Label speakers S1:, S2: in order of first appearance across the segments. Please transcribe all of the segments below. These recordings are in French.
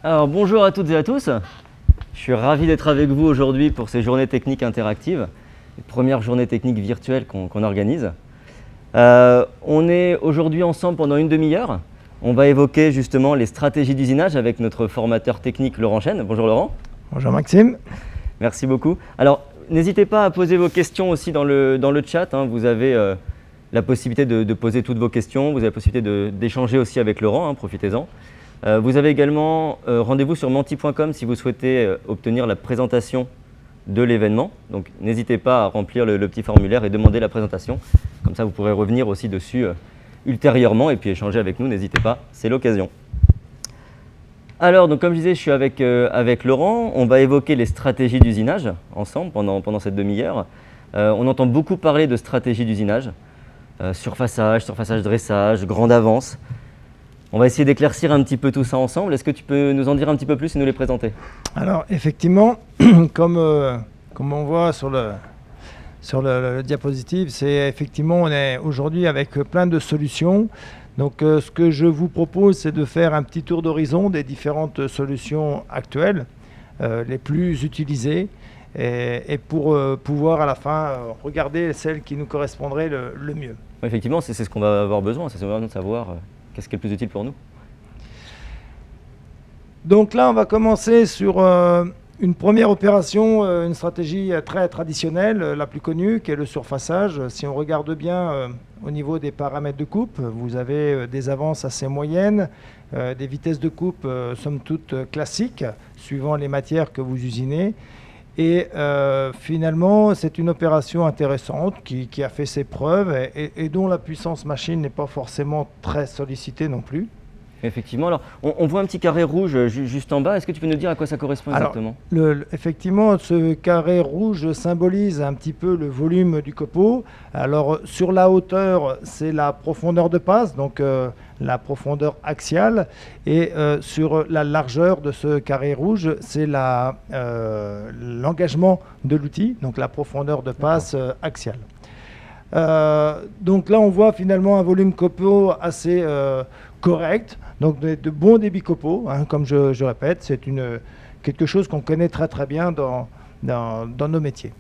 S1: Alors bonjour à toutes et à tous, je suis ravi d'être avec vous aujourd'hui pour ces journées techniques interactives, les premières journées techniques virtuelles qu'on organise. On est aujourd'hui ensemble pendant une demi-heure. On va évoquer justement les stratégies d'usinage avec notre formateur technique Laurent Chêne. Bonjour Laurent.
S2: Bonjour Maxime.
S1: Merci beaucoup. Alors n'hésitez pas à poser vos questions aussi dans le chat, hein. Vous avez la possibilité de poser toutes vos questions, vous avez la possibilité d'échanger aussi avec Laurent, hein, profitez-en. Vous avez également rendez-vous sur menti.com si vous souhaitez obtenir la présentation de l'événement. Donc n'hésitez pas à remplir le petit formulaire et demander la présentation. Comme ça, vous pourrez revenir aussi dessus ultérieurement et puis échanger avec nous. N'hésitez pas, c'est l'occasion. Alors, donc, comme je disais, je suis avec Laurent. On va évoquer les stratégies d'usinage ensemble pendant cette demi-heure. On entend beaucoup parler de stratégies d'usinage. Surfaçage, dressage, grande avance. On va essayer d'éclaircir un petit peu tout ça ensemble. Est-ce que tu peux nous en dire un petit peu plus et nous les présenter?
S2: Alors effectivement, comme on voit sur le diapositive, c'est effectivement on est aujourd'hui avec plein de solutions. Donc ce que je vous propose, c'est de faire un petit tour d'horizon des différentes solutions actuelles, les plus utilisées, et pour pouvoir à la fin regarder celles qui nous correspondraient le mieux.
S1: Effectivement, c'est ce qu'on va avoir besoin, c'est vraiment de savoir qu'est-ce qui est le plus utile pour nous.
S2: Donc là, on va commencer sur une première opération, une stratégie très traditionnelle, la plus connue, qui est le surfaçage. Si on regarde bien au niveau des paramètres de coupe, vous avez des avances assez moyennes, des vitesses de coupe somme toute classiques, suivant les matières que vous usinez. Et finalement, c'est une opération intéressante qui a fait ses preuves et dont la puissance machine n'est pas forcément très sollicitée non plus.
S1: Effectivement. Alors, on voit un petit carré rouge juste en bas. Est-ce que tu peux nous dire à quoi ça correspond exactement?
S2: Effectivement, ce carré rouge symbolise un petit peu le volume du copeau. Alors, sur la hauteur, c'est la profondeur de passe, donc la profondeur axiale. Et sur la largeur de ce carré rouge, c'est l'engagement de l'outil, donc la profondeur de passe axiale. Donc là, on voit finalement un volume copeau assez correct, donc de bons débits copeaux, hein, comme je répète, c'est quelque chose qu'on connaît très très bien dans nos métiers.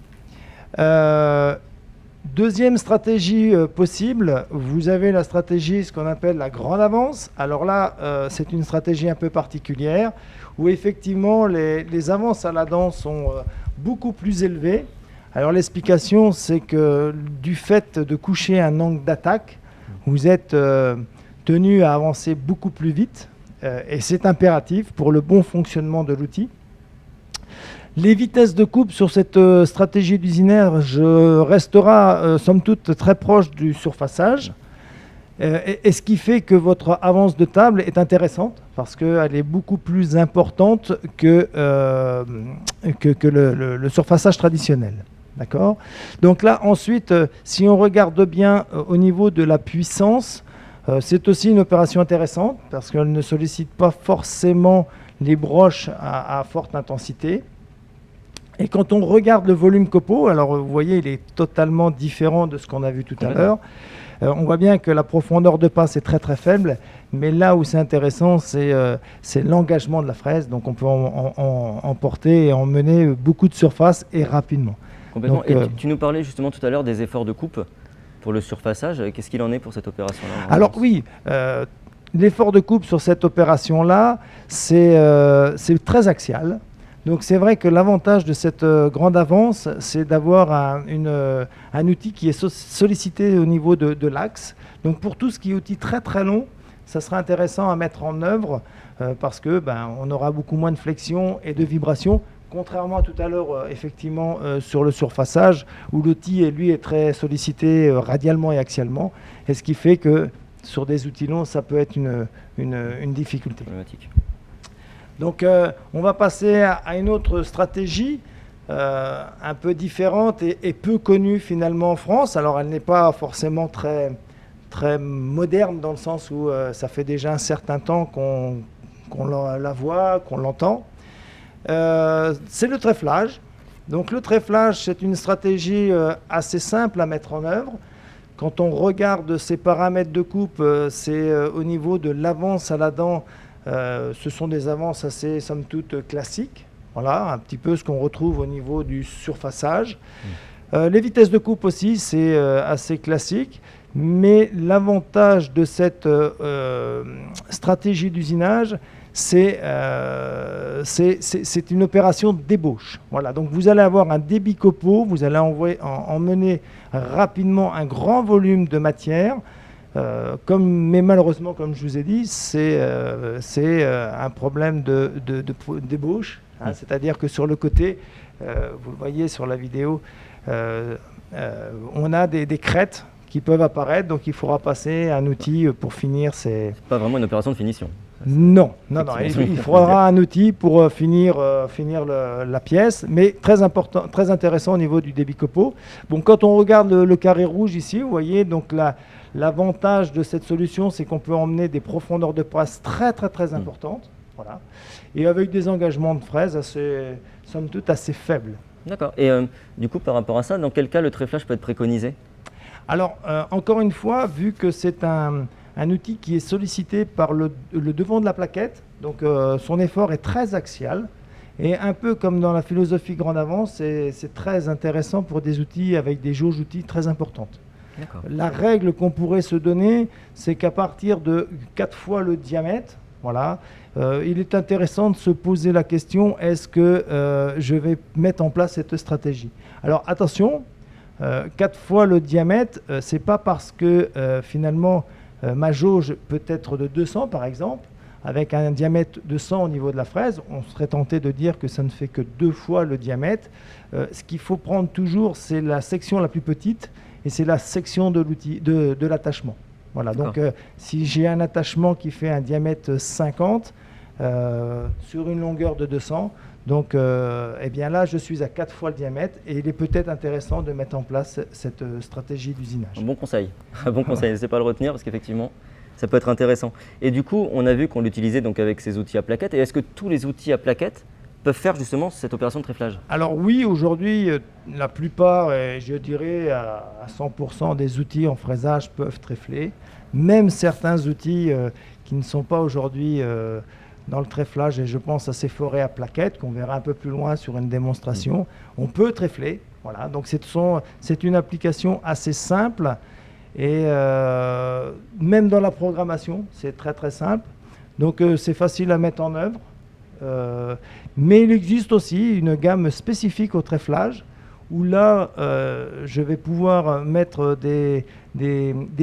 S2: Deuxième stratégie possible, vous avez la stratégie, ce qu'on appelle la grande avance. Alors là, c'est une stratégie un peu particulière, où effectivement les avances à la dent sont beaucoup plus élevées. Alors l'explication, c'est que du fait de coucher un angle d'attaque, vous êtes tenu à avancer beaucoup plus vite et c'est impératif pour le bon fonctionnement de l'outil. Les vitesses de coupe sur cette stratégie d'usinage restera somme toute très proche du surfaçage et ce qui fait que votre avance de table est intéressante parce qu'elle est beaucoup plus importante que le surfaçage traditionnel. D'accord ? Donc là, ensuite, si on regarde bien au niveau de la puissance, c'est aussi une opération intéressante parce qu'elle ne sollicite pas forcément les broches à forte intensité. Et quand on regarde le volume copeau, alors vous voyez, il est totalement différent de ce qu'on a vu tout à l'heure. On voit bien que la profondeur de passe est très très faible, mais là où c'est intéressant, c'est l'engagement de la fraise. Donc on peut en porter et emmener beaucoup de surface et rapidement.
S1: Complètement. Donc, et tu nous parlais justement tout à l'heure des efforts de coupe pour le surfaçage. Qu'est-ce qu'il en est pour cette opération-là?
S2: Alors oui, l'effort de coupe sur cette opération-là, c'est très axial. Donc c'est vrai que l'avantage de cette grande avance, c'est d'avoir un outil qui est sollicité au niveau de l'axe. Donc pour tout ce qui est outil très très long, ça sera intéressant à mettre en œuvre parce que on aura beaucoup moins de flexion et de vibration. Contrairement à tout à l'heure, effectivement, sur le surfaçage, où l'outil, lui, est très sollicité radialement et axialement, et ce qui fait que sur des outils longs, ça peut être une difficulté. Donc, on va passer à une autre stratégie, un peu différente et peu connue finalement en France. Alors, elle n'est pas forcément très, très moderne dans le sens où ça fait déjà un certain temps qu'on la voit, qu'on l'entend. C'est le tréflage. Donc le tréflage, c'est une stratégie assez simple à mettre en œuvre. Quand on regarde ces paramètres de coupe, c'est au niveau de l'avance à la dent Ce sont des avances assez, somme toute, classiques. Voilà, un petit peu ce qu'on retrouve au niveau du surfaçage. Les vitesses de coupe aussi, c'est assez classique. Mais l'avantage de cette stratégie d'usinage, c'est une opération d'ébauche. Voilà, donc vous allez avoir un débit copeaux, vous allez emmener rapidement un grand volume de matière. Mais malheureusement, comme je vous ai dit, c'est un problème d'ébauche. C'est-à-dire que sur le côté, vous le voyez sur la vidéo, on a des crêtes qui peuvent apparaître, donc il faudra passer un outil pour finir ces...
S1: C'est pas vraiment une opération de finition.
S2: Non, il faudra un outil pour finir la pièce, mais très important, très intéressant au niveau du débit copeaux. Bon, quand on regarde le carré rouge ici, vous voyez, donc l'avantage de cette solution, c'est qu'on peut emmener des profondeurs de passe très importantes, voilà, et avec des engagements de fraise somme toute assez faibles.
S1: D'accord. Et du coup, par rapport à ça, dans quel cas le tréflage peut être préconisé?
S2: Alors, encore une fois, vu que c'est un outil qui est sollicité par le devant de la plaquette, donc son effort est très axial, et un peu comme dans la philosophie grande avance, c'est très intéressant pour des outils avec des jauges outils très importantes. La règle qu'on pourrait se donner, c'est qu'à partir de 4 fois le diamètre, voilà, il est intéressant de se poser la question, est-ce que je vais mettre en place cette stratégie? Alors attention, 4 fois le diamètre, c'est pas parce que finalement ma jauge peut être de 200 par exemple, avec un diamètre de 100 au niveau de la fraise, on serait tenté de dire que ça ne fait que 2 fois le diamètre. Ce qu'il faut prendre toujours, c'est la section la plus petite, et c'est la section de l'attachement. Voilà, donc si j'ai un attachement qui fait un diamètre 50 sur une longueur de 200, donc eh bien là je suis à 4 fois le diamètre, et il est peut-être intéressant de mettre en place cette stratégie d'usinage.
S1: Un bon conseil, n'hésitez pas à le retenir parce qu'effectivement ça peut être intéressant. Et du coup, on a vu qu'on l'utilisait donc avec ces outils à plaquettes, et est-ce que tous les outils à plaquettes peuvent faire justement cette opération de tréflage?
S2: Alors oui, aujourd'hui, la plupart, et je dirais à 100% des outils en fraisage peuvent tréfler. Même certains outils qui ne sont pas aujourd'hui dans le tréflage, et je pense à ces forêts à plaquettes qu'on verra un peu plus loin sur une démonstration, on peut tréfler. Voilà, donc c'est une application assez simple, et même dans la programmation, c'est très simple. Donc c'est facile à mettre en œuvre. Mais il existe aussi une gamme spécifique au tréflage où là, je vais pouvoir mettre des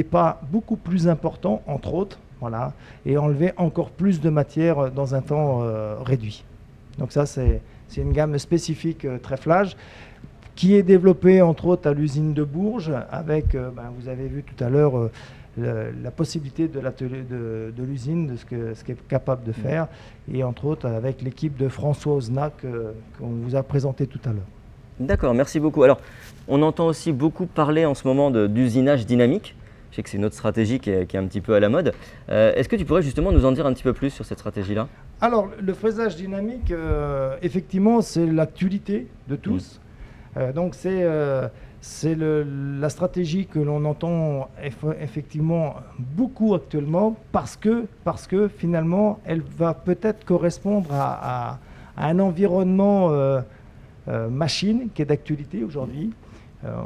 S2: pas beaucoup plus importants, entre autres, voilà, et enlever encore plus de matière dans un temps réduit. Donc ça, c'est une gamme spécifique tréflage qui est développée, entre autres, à l'usine de Bourges, avec, vous avez vu tout à l'heure, la possibilité de l'atelier de l'usine, de ce qu'elle est capable de faire, et entre autres avec l'équipe de François Osnac qu'on vous a présenté tout à l'heure.
S1: D'accord, merci beaucoup. Alors, on entend aussi beaucoup parler en ce moment d'usinage dynamique. Je sais que c'est une autre stratégie qui est un petit peu à la mode. Est-ce que tu pourrais justement nous en dire un petit peu plus sur cette stratégie-là?
S2: Alors, le fraisage dynamique, effectivement, c'est l'actualité de tous. Donc, c'est la stratégie que l'on entend effectivement beaucoup actuellement parce que finalement, elle va peut-être correspondre à un environnement machine qui est d'actualité aujourd'hui.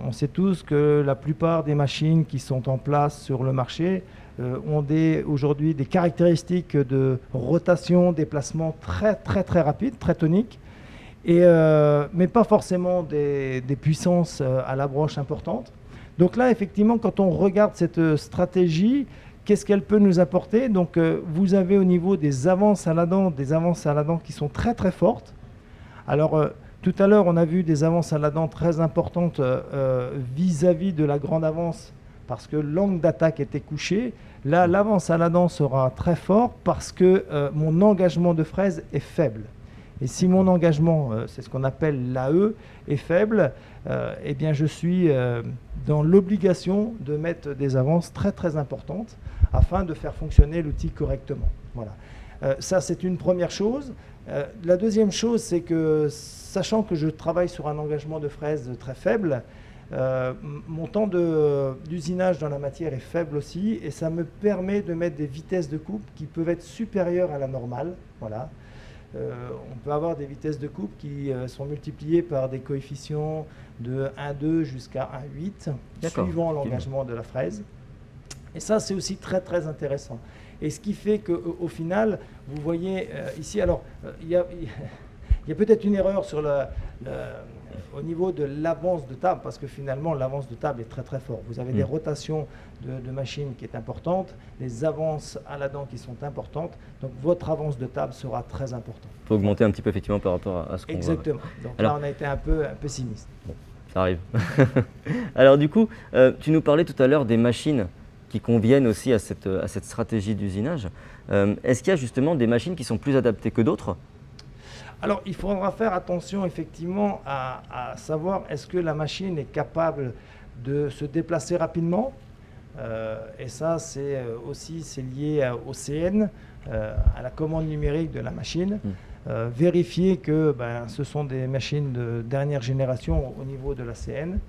S2: On sait tous que la plupart des machines qui sont en place sur le marché ont aujourd'hui des caractéristiques de rotation, déplacement très rapide, très tonique. Mais pas forcément des puissances à la broche importantes. Donc là, effectivement, quand on regarde cette stratégie, qu'est-ce qu'elle peut nous apporter? Donc vous avez au niveau des avances à la dent, qui sont très fortes. Alors tout à l'heure, on a vu des avances à la dent très importantes vis-à-vis de la grande avance parce que l'angle d'attaque était couché. Là, l'avance à la dent sera très fort parce que mon engagement de fraise est faible. Et si mon engagement, c'est ce qu'on appelle l'AE, est faible, eh bien je suis dans l'obligation de mettre des avances très importantes afin de faire fonctionner l'outil correctement. Voilà. Ça, c'est une première chose. La deuxième chose, c'est que, sachant que je travaille sur un engagement de fraise très faible, Mon temps d'usinage dans la matière est faible aussi et ça me permet de mettre des vitesses de coupe qui peuvent être supérieures à la normale. Voilà. On peut avoir des vitesses de coupe qui sont multipliées par des coefficients de 1,2 jusqu'à 1,8 suivant l'engagement de la fraise. Et ça, c'est aussi très très intéressant. Et ce qui fait qu'au final, vous voyez ici, alors il y a peut-être une erreur sur au niveau de l'avance de table, parce que finalement l'avance de table est très très fort. Vous avez des rotations de machines qui est importante, des avances à la dent qui sont importantes, donc votre avance de table sera très importante.
S1: Il faut augmenter un petit peu effectivement par rapport à ce qu'on voit.
S2: Exactement. Donc alors, là on a été un peu pessimiste.
S1: Bon, ça arrive. Alors du coup, tu nous parlais tout à l'heure des machines qui conviennent aussi à cette stratégie d'usinage. Est-ce qu'il y a justement des machines qui sont plus adaptées que d'autres ?
S2: Alors, il faudra faire attention effectivement à savoir est-ce que la machine est capable de se déplacer rapidement. Et ça, c'est lié au CN, à la commande numérique de la machine. Vérifier que ce sont des machines de dernière génération au niveau de la CN,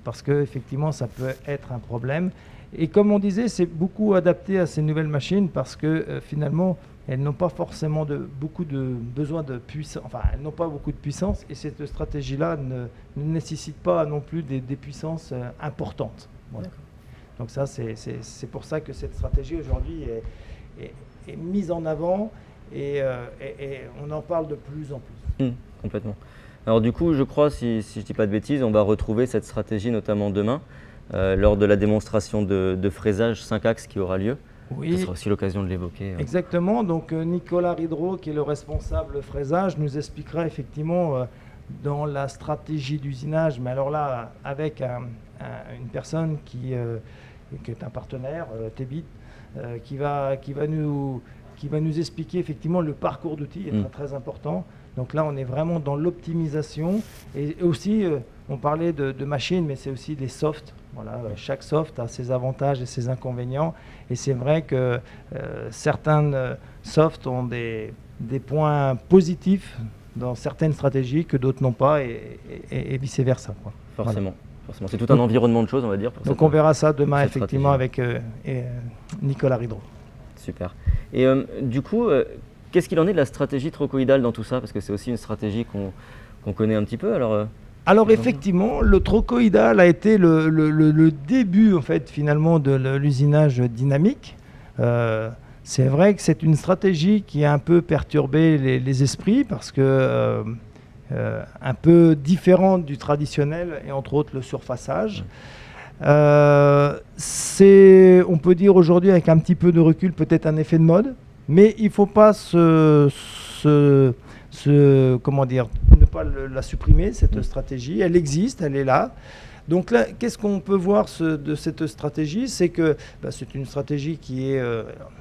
S2: parce qu'effectivement, ça peut être un problème. Et comme on disait, c'est beaucoup adapté à ces nouvelles machines parce que finalement, elles n'ont pas forcément beaucoup de besoin de puissance, enfin elles n'ont pas beaucoup de puissance et cette stratégie-là ne nécessite pas non plus des puissances importantes. Voilà. Donc ça, c'est pour ça que cette stratégie aujourd'hui est mise en avant et on en parle de plus en plus.
S1: Complètement. Alors du coup, je crois, si je ne dis pas de bêtises, on va retrouver cette stratégie notamment demain lors de la démonstration de fraisage 5 axes qui aura lieu.
S2: Oui.
S1: Ce sera aussi l'occasion de l'évoquer.
S2: Exactement. Donc Nicolas Ridreau, qui est le responsable fraisage, nous expliquera effectivement dans la stratégie d'usinage, mais alors là, avec une personne qui est un partenaire, Tebit, qui va nous expliquer effectivement le parcours d'outils est très, très important. Donc là, on est vraiment dans l'optimisation et aussi, on parlait de machines, mais c'est aussi des softs. Voilà, chaque soft a ses avantages et ses inconvénients. Et c'est vrai que certains softs ont des points positifs dans certaines stratégies que d'autres n'ont pas et vice-versa.
S1: Forcément. Forcément. C'est tout un environnement de choses, on va dire.
S2: Donc on verra ça demain effectivement avec Nicolas Ridreau.
S1: Super. Et du coup, qu'est-ce qu'il en est de la stratégie trochoïdale dans tout ça? Parce que c'est aussi une stratégie qu'on connaît un petit peu.
S2: Alors effectivement, le trochoïdal a été le début en fait finalement de l'usinage dynamique. C'est vrai que c'est une stratégie qui a un peu perturbé les esprits parce que un peu différente du traditionnel et entre autres le surfaçage. C'est, on peut dire aujourd'hui avec un petit peu de recul, peut-être un effet de mode, mais il ne faut pas comment dire, ne pas la supprimer, cette stratégie. Elle existe, elle est là. Donc là, qu'est-ce qu'on peut voir de cette stratégie? C'est que c'est une stratégie qui est,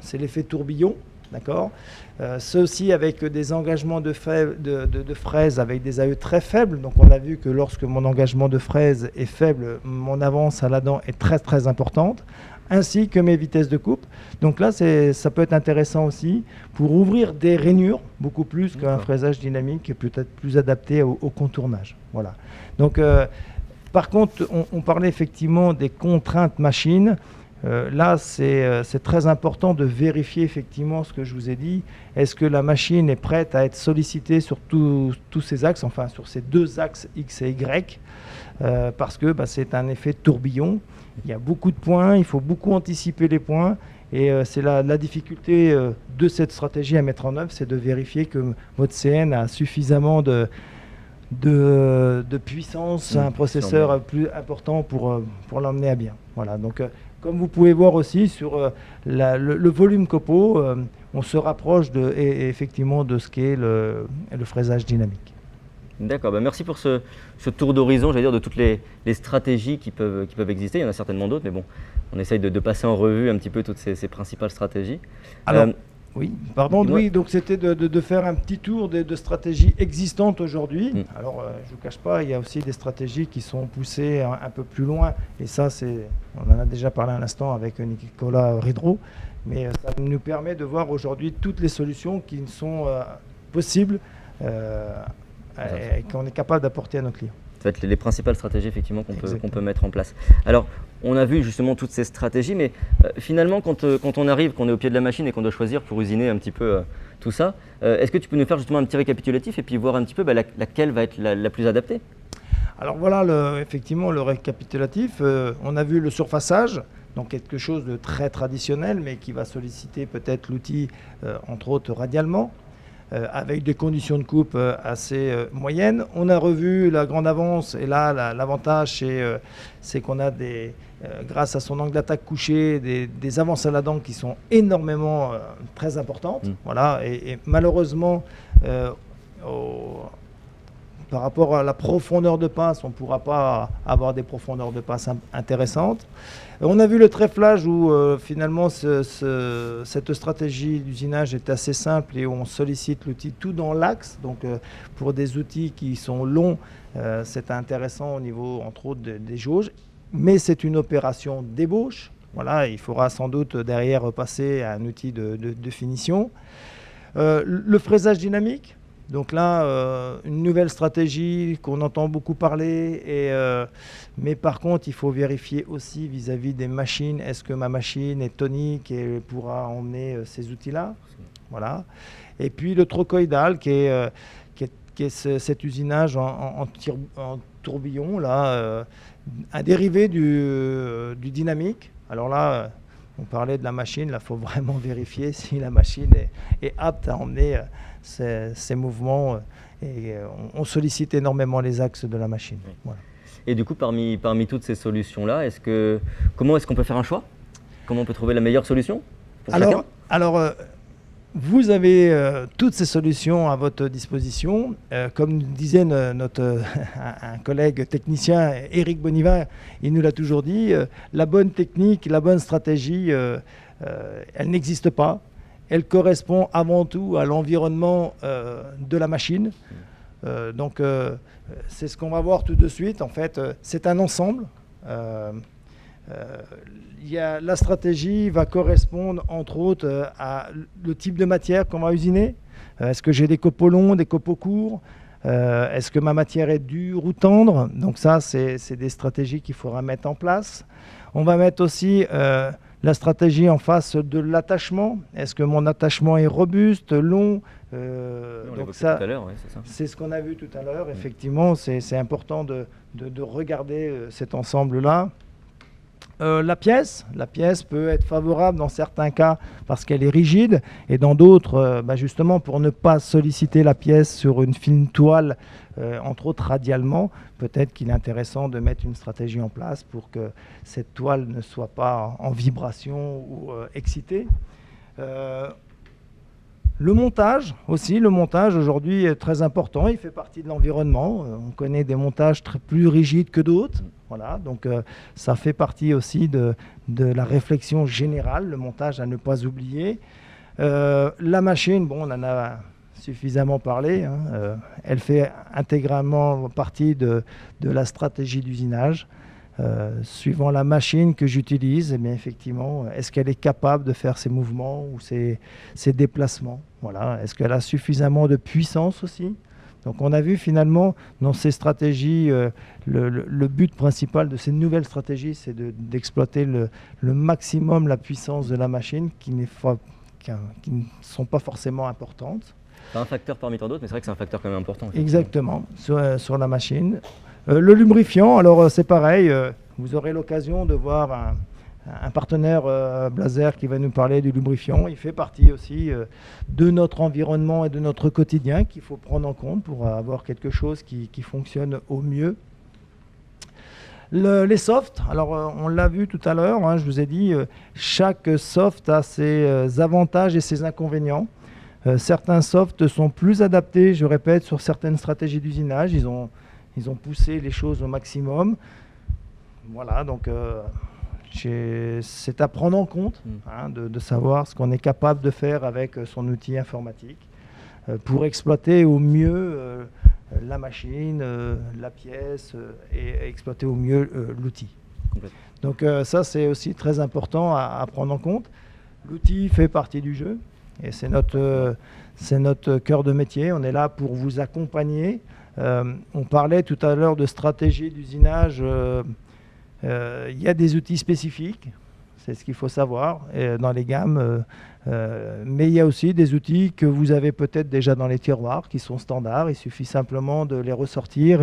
S2: c'est l'effet tourbillon, d'accord. C'est aussi avec des engagements de fraises avec des AE très faibles. Donc on a vu que lorsque mon engagement de fraise est faible, mon avance à la dent est très très importante, ainsi que mes vitesses de coupe. Donc là, ça peut être intéressant aussi pour ouvrir des rainures, beaucoup plus qu'un fraisage dynamique, peut-être plus adapté au contournage. Voilà. Donc, par contre, on parlait effectivement des contraintes machines. Là, c'est très important de vérifier effectivement ce que je vous ai dit. Est-ce que la machine est prête à être sollicitée sur tous ces axes, enfin sur ces deux axes X et Y, parce que c'est un effet tourbillon. Il y a beaucoup de points, il faut beaucoup anticiper les points. Et c'est la difficulté de cette stratégie à mettre en œuvre, c'est de vérifier que votre CN a suffisamment de puissance, un processeur plus important pour l'emmener à bien. Voilà, donc comme vous pouvez voir aussi sur le volume copeaux, on se rapproche effectivement de ce qu'est le fraisage dynamique.
S1: D'accord, merci pour ce tour d'horizon, j'allais dire, de toutes les stratégies qui peuvent exister. Il y en a certainement d'autres, mais bon, on essaye de passer en revue un petit peu toutes ces principales stratégies.
S2: Alors, oui, pardon, oui, donc c'était de faire un petit tour de stratégies existantes aujourd'hui. Alors, je ne vous cache pas, il y a aussi des stratégies qui sont poussées un peu plus loin, et ça, on en a déjà parlé un instant avec Nicolas Ridreau, mais ça nous permet de voir aujourd'hui toutes les solutions qui sont possibles et qu'on est capable d'apporter à nos clients.
S1: Ça va être les principales stratégies effectivement qu'on peut mettre en place. Alors, on a vu justement toutes ces stratégies, mais finalement, quand on arrive, qu'on est au pied de la machine et qu'on doit choisir pour usiner un petit peu tout ça, est-ce que tu peux nous faire justement un petit récapitulatif et puis voir un petit peu laquelle va être la plus adaptée?
S2: Alors voilà, effectivement, le récapitulatif. On a vu le surfaçage, donc quelque chose de très traditionnel, mais qui va solliciter peut-être l'outil, entre autres radialement, avec des conditions de coupe assez moyennes. On a revu la grande avance, et là, l'avantage, c'est qu'on a grâce à son angle d'attaque couché, des avances à la dent qui sont énormément très importantes. Voilà, et malheureusement, par rapport à la profondeur de passe, on ne pourra pas avoir des profondeurs de passe intéressantes. On a vu le tréflage où finalement cette stratégie d'usinage est assez simple et on sollicite l'outil tout dans l'axe. Donc pour des outils qui sont longs, c'est intéressant au niveau entre autres des jauges. Mais c'est une opération d'ébauche. Voilà, il faudra sans doute derrière passer à un outil de finition. Le fraisage dynamique. Donc là, une nouvelle stratégie qu'on entend beaucoup parler, mais par contre, il faut vérifier aussi vis-à-vis des machines. Est-ce que ma machine est tonique et pourra emmener ces outils-là? Voilà. Et puis le trochoïdal, qui est cet usinage en tourbillon, là, un dérivé du dynamique. Alors là, on parlait de la machine, là, il faut vraiment vérifier si la machine est apte à emmener ces mouvements et on sollicite énormément les axes de la machine.
S1: Oui.
S2: Voilà.
S1: Et du coup, parmi toutes ces solutions-là, comment est-ce qu'on peut faire un choix? Comment on peut trouver la meilleure solution pour chacun?
S2: Alors, vous avez toutes ces solutions à votre disposition. Comme nous disait un collègue technicien, Éric Bonivin, il nous l'a toujours dit, la bonne technique, la bonne stratégie, elle n'existe pas. Elle correspond avant tout à l'environnement de la machine. Donc, c'est ce qu'on va voir tout de suite. En fait, c'est un ensemble. La stratégie va correspondre, entre autres, à le type de matière qu'on va usiner. Est-ce que j'ai des copeaux longs, des copeaux courts? Est-ce que ma matière est dure ou tendre? Donc ça, c'est des stratégies qu'il faudra mettre en place. On va mettre aussi la stratégie en face de l'attachement. Est-ce que mon attachement est robuste, long?
S1: Donc ça, tout à l'heure,
S2: c'est ce qu'on a vu tout à l'heure. Effectivement, c'est important de regarder cet ensemble-là. La pièce peut être favorable dans certains cas parce qu'elle est rigide et dans d'autres, justement, pour ne pas solliciter la pièce sur une fine toile, entre autres radialement, peut-être qu'il est intéressant de mettre une stratégie en place pour que cette toile ne soit pas en vibration ou excitée. Le montage aujourd'hui est très important, il fait partie de l'environnement. On connaît des montages plus rigides que d'autres. Voilà, donc ça fait partie aussi de la réflexion générale, le montage à ne pas oublier. La machine, on en a suffisamment parlé, elle fait intégralement partie de la stratégie d'usinage. Suivant la machine que j'utilise, effectivement, est-ce qu'elle est capable de faire ces mouvements ou ces déplacements? Voilà. Est-ce qu'elle a suffisamment de puissance aussi? Donc on a vu finalement dans ces stratégies, le but principal de ces nouvelles stratégies, c'est d'exploiter le maximum la puissance de la machine qui ne sont pas forcément importantes.
S1: C'est un facteur parmi tant d'autres, mais c'est vrai que c'est un facteur quand même important.
S2: Exactement, sur la machine. Le lubrifiant, alors c'est pareil, vous aurez l'occasion de voir un partenaire Blaser qui va nous parler du lubrifiant. Il fait partie aussi de notre environnement et de notre quotidien qu'il faut prendre en compte pour avoir quelque chose qui fonctionne au mieux. Les softs, alors on l'a vu tout à l'heure, je vous ai dit, chaque soft a ses avantages et ses inconvénients. Certains softs sont plus adaptés, je répète, sur certaines stratégies d'usinage. Ils ont poussé les choses au maximum. Voilà, donc c'est à prendre en compte de savoir ce qu'on est capable de faire avec son outil informatique pour exploiter au mieux la machine, la pièce et exploiter au mieux l'outil. Donc ça, c'est aussi très important à prendre en compte. L'outil fait partie du jeu et c'est notre cœur de métier. On est là pour vous accompagner On parlait tout à l'heure de stratégie d'usinage. Il y a des outils spécifiques, c'est ce qu'il faut savoir dans les gammes. Mais il y a aussi des outils que vous avez peut-être déjà dans les tiroirs qui sont standards. Il suffit simplement de les ressortir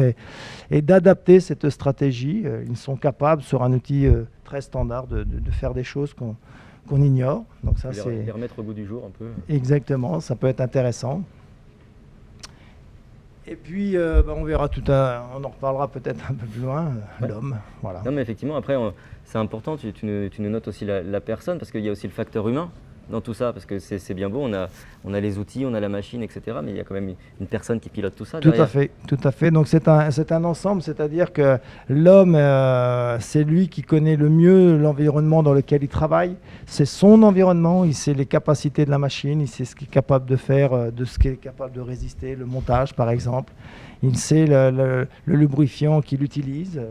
S2: et d'adapter cette stratégie. Ils sont capables sur un outil très standard de faire des choses qu'on ignore. Donc ça, c'est
S1: les remettre au goût du jour un peu.
S2: Exactement, ça peut être intéressant. Et puis, on verra on en reparlera peut-être un peu plus loin, l'homme. Voilà.
S1: Non, mais effectivement, après, c'est important, tu nous notes aussi la personne, parce qu'il y a aussi le facteur humain dans tout ça, parce que c'est bien beau, on a les outils, on a la machine, etc. Mais il y a quand même une personne qui pilote tout ça derrière.
S2: Tout à fait. Donc c'est un ensemble, c'est-à-dire que l'homme, c'est lui qui connaît le mieux l'environnement dans lequel il travaille. C'est son environnement, il sait les capacités de la machine, il sait ce qu'il est capable de faire, de ce qu'il est capable de résister, le montage par exemple. Il sait le lubrifiant qu'il utilise.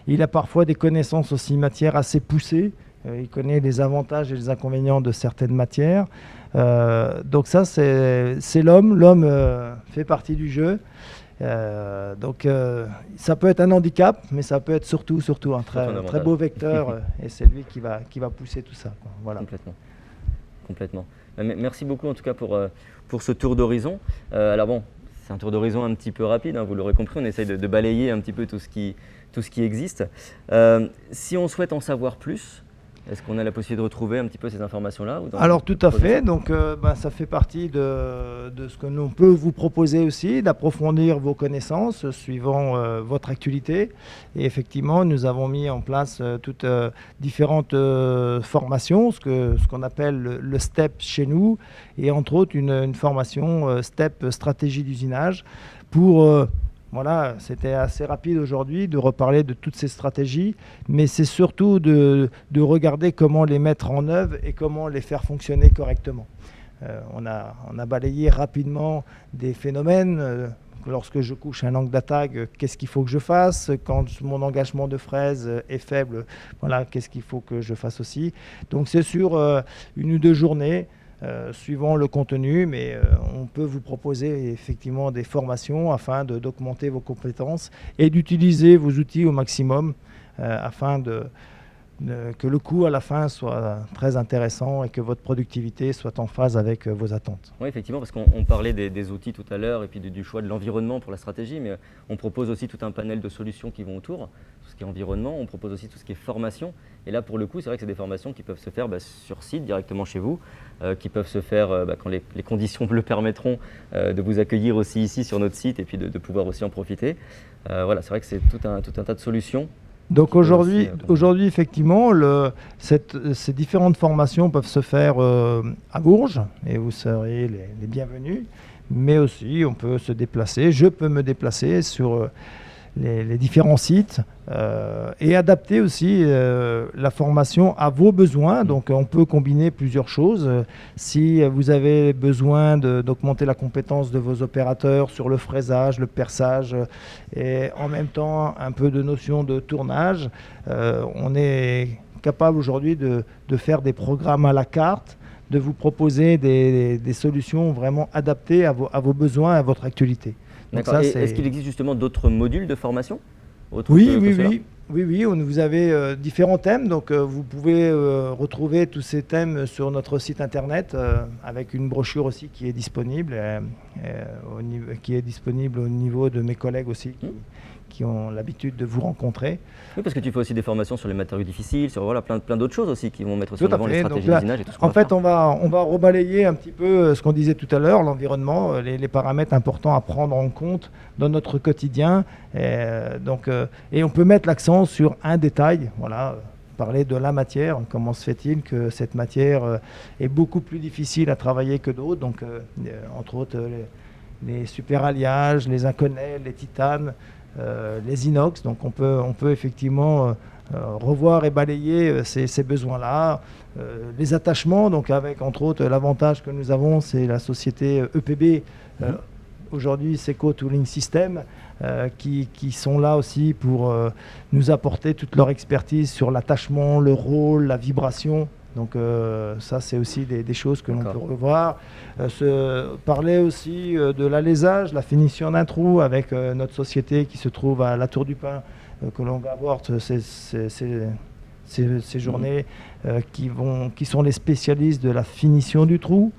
S2: Il a parfois des connaissances aussi matières assez poussées. Il connaît les avantages et les inconvénients de certaines matières. Donc ça, c'est l'homme. L'homme fait partie du jeu. Donc ça peut être un handicap, mais ça peut être surtout un très beau vecteur. Et c'est lui qui va pousser tout ça, quoi. Voilà.
S1: Complètement. Merci beaucoup en tout cas pour ce tour d'horizon. Alors bon, c'est un tour d'horizon un petit peu rapide, hein, vous l'aurez compris. On essaye de balayer un petit peu tout ce qui existe. Si on souhaite en savoir plus, est-ce qu'on a la possibilité de retrouver un petit peu ces informations-là
S2: Alors tout à fait, donc ça fait partie de ce que l'on peut vous proposer aussi, d'approfondir vos connaissances suivant votre actualité. Et effectivement, nous avons mis en place toutes différentes formations, ce qu'on appelle le STEP chez nous, et entre autres une formation STEP stratégie d'usinage pour... Voilà, c'était assez rapide aujourd'hui de reparler de toutes ces stratégies, mais c'est surtout de regarder comment les mettre en œuvre et comment les faire fonctionner correctement. On a balayé rapidement des phénomènes. Lorsque je couche un angle d'attaque, qu'est-ce qu'il faut que je fasse? Quand mon engagement de fraise est faible, voilà, qu'est-ce qu'il faut que je fasse aussi? Donc c'est sur 1 ou 2 journées. Suivant le contenu, mais on peut vous proposer effectivement des formations afin d'augmenter vos compétences et d'utiliser vos outils au maximum afin que le coût à la fin soit très intéressant et que votre productivité soit en phase avec vos attentes.
S1: Oui, effectivement, parce qu'on parlait des outils tout à l'heure et puis du choix de l'environnement pour la stratégie, mais on propose aussi tout un panel de solutions qui vont autour, tout ce qui est environnement, on propose aussi tout ce qui est formation. Et là, pour le coup, c'est vrai que c'est des formations qui peuvent se faire sur site, directement chez vous, qui peuvent se faire quand les conditions le permettront, de vous accueillir aussi ici sur notre site et puis de pouvoir aussi en profiter. Voilà, c'est vrai que c'est tout un tas de solutions.
S2: Donc aujourd'hui, effectivement, ces différentes formations peuvent se faire à Bourges, et vous serez les bienvenus, mais aussi on peut se déplacer, je peux me déplacer sur les différents sites et adapter aussi la formation à vos besoins. Donc on peut combiner plusieurs choses. Si vous avez besoin d'augmenter la compétence de vos opérateurs sur le fraisage, le perçage et en même temps un peu de notion de tournage, on est capable aujourd'hui de faire des programmes à la carte, de vous proposer des solutions vraiment adaptées à vos besoins et à votre actualité.
S1: D'accord. Est-ce qu'il existe justement d'autres modules de formation?
S2: Oui, vous avez différents thèmes, donc vous pouvez retrouver tous ces thèmes sur notre site internet avec une brochure aussi qui est disponible, au niveau de mes collègues aussi qui ont l'habitude de vous rencontrer.
S1: Oui, parce que tu fais aussi des formations sur les matériaux difficiles, sur plein d'autres choses aussi qui vont mettre sur l'avant les stratégies d'usinage et tout ce qu'on va faire.
S2: On va rebalayer un petit peu ce qu'on disait tout à l'heure, l'environnement, les paramètres importants à prendre en compte dans notre quotidien. Et on peut mettre l'accent sur un détail, voilà, parler de la matière. Comment se fait-il que cette matière est beaucoup plus difficile à travailler que d'autres? Donc, entre autres, les super-alliages, les inconels, les titanes, les inox. Donc on peut effectivement revoir et balayer ces besoins-là. Les attachements, donc avec entre autres l'avantage que nous avons, c'est la société EPB, aujourd'hui Seco Tooling System, qui sont là aussi pour nous apporter toute leur expertise sur l'attachement, le rôle, la vibration. Donc ça, c'est aussi des choses que l'on
S1: D'accord.
S2: peut revoir. Parler aussi de l'alésage, la finition d'un trou avec notre société qui se trouve à la Tour du Pin, que l'on va avoir ces journées qui sont les spécialistes de la finition du trou.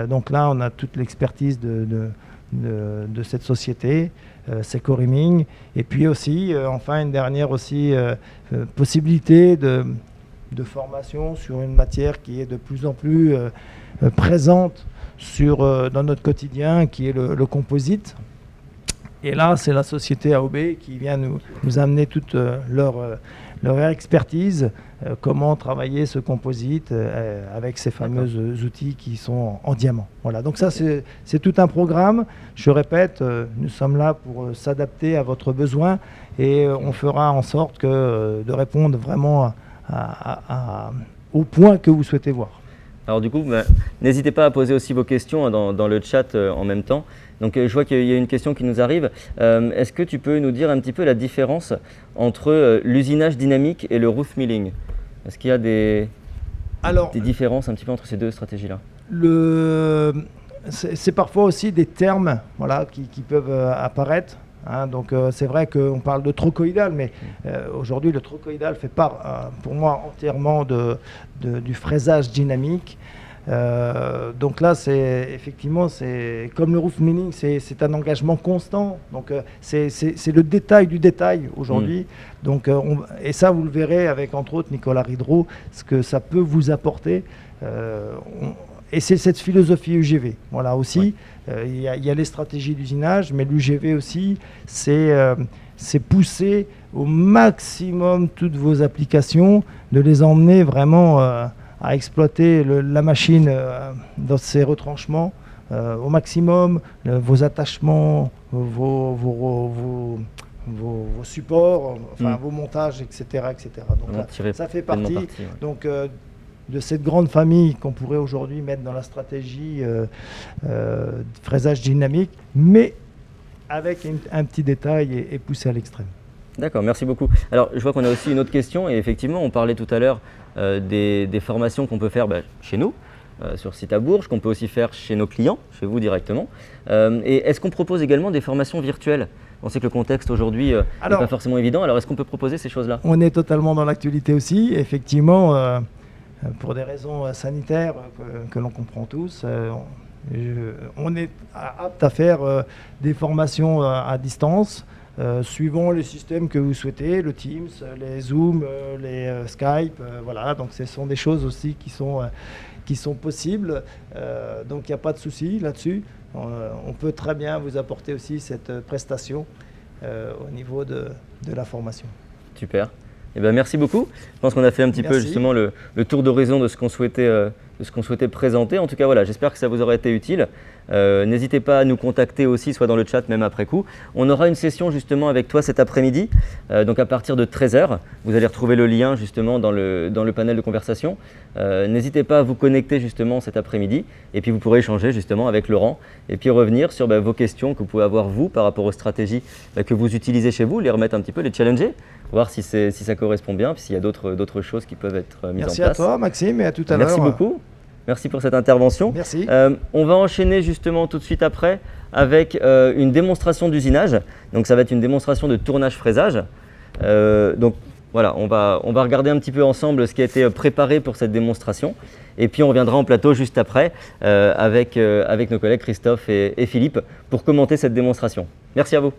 S2: Donc là, on a toute l'expertise de cette société, Seco Riming. Et puis aussi, enfin, une dernière aussi, possibilité de formation sur une matière qui est de plus en plus présente dans notre quotidien, qui est le composite. Et là, c'est la société AOB qui vient nous amener toute leur expertise, comment travailler ce composite avec ces fameux outils qui sont en diamant. Voilà, donc ça, c'est tout un programme. Je répète, nous sommes là pour s'adapter à votre besoin et on fera en sorte de répondre vraiment au point que vous souhaitez voir.
S1: Alors du coup, n'hésitez pas à poser aussi vos questions dans le chat en même temps. Donc je vois qu'il y a une question qui nous arrive. Est-ce que tu peux nous dire un petit peu la différence entre l'usinage dynamique et le roof milling? Est-ce qu'il y a des différences un petit peu entre ces deux stratégies-là?
S2: C'est parfois aussi des termes qui peuvent apparaître. Donc c'est vrai qu'on parle de trochoïdal, mais aujourd'hui le trochoïdal fait part pour moi entièrement du fraisage dynamique. Donc là, effectivement, c'est comme le roof milling, c'est un engagement constant. Donc c'est le détail du détail aujourd'hui. Donc et ça, vous le verrez avec entre autres Nicolas Ridreau, ce que ça peut vous apporter. Et c'est cette philosophie UGV. Voilà aussi, il y a les stratégies d'usinage, mais l'UGV aussi, c'est pousser au maximum toutes vos applications, de les emmener vraiment à exploiter la machine dans ses retranchements au maximum, vos attachements, vos supports, enfin, vos montages, etc. Donc là, ça fait partie. Donc, de cette grande famille qu'on pourrait aujourd'hui mettre dans la stratégie fraisage dynamique, mais avec un petit détail et poussé à l'extrême.
S1: D'accord, merci beaucoup. Alors, je vois qu'on a aussi une autre question, et effectivement, on parlait tout à l'heure des formations qu'on peut faire chez nous, sur site à Bourges, qu'on peut aussi faire chez nos clients, chez vous directement. Et est-ce qu'on propose également des formations virtuelles? On sait que le contexte aujourd'hui n'est pas forcément évident, alors est-ce qu'on peut proposer ces choses-là?
S2: On est totalement dans l'actualité aussi, effectivement. Pour des raisons sanitaires que l'on comprend tous, on est apte à faire des formations à distance, suivant les systèmes que vous souhaitez, le Teams, les Zoom, les Skype, voilà. Donc ce sont des choses aussi qui sont possibles, donc il n'y a pas de souci là-dessus. On peut très bien vous apporter aussi cette prestation au niveau de la formation.
S1: Super. Eh bien, merci beaucoup. Je pense qu'on a fait un petit peu justement le tour d'horizon de ce qu'on souhaitait présenter. En tout cas, voilà, j'espère que ça vous aura été utile. N'hésitez pas à nous contacter aussi, soit dans le chat, même après coup. On aura une session justement avec toi cet après-midi, donc à partir de 13h. Vous allez retrouver le lien justement dans le panel de conversation. N'hésitez pas à vous connecter justement cet après-midi et puis vous pourrez échanger justement avec Laurent et puis revenir sur vos questions que vous pouvez avoir vous par rapport aux stratégies que vous utilisez chez vous, les remettre un petit peu, les challenger, voir si ça correspond bien, puis s'il y a d'autres choses qui peuvent être mises en place.
S2: Merci à toi Maxime et à tout à l'heure.
S1: Merci beaucoup. Merci pour cette intervention.
S2: Merci.
S1: On va enchaîner justement tout de suite après avec une démonstration d'usinage. Donc ça va être une démonstration de tournage-fraisage. Donc voilà, on va regarder un petit peu ensemble ce qui a été préparé pour cette démonstration. Et puis on reviendra en plateau juste après avec nos collègues Christophe et Philippe pour commenter cette démonstration. Merci à vous.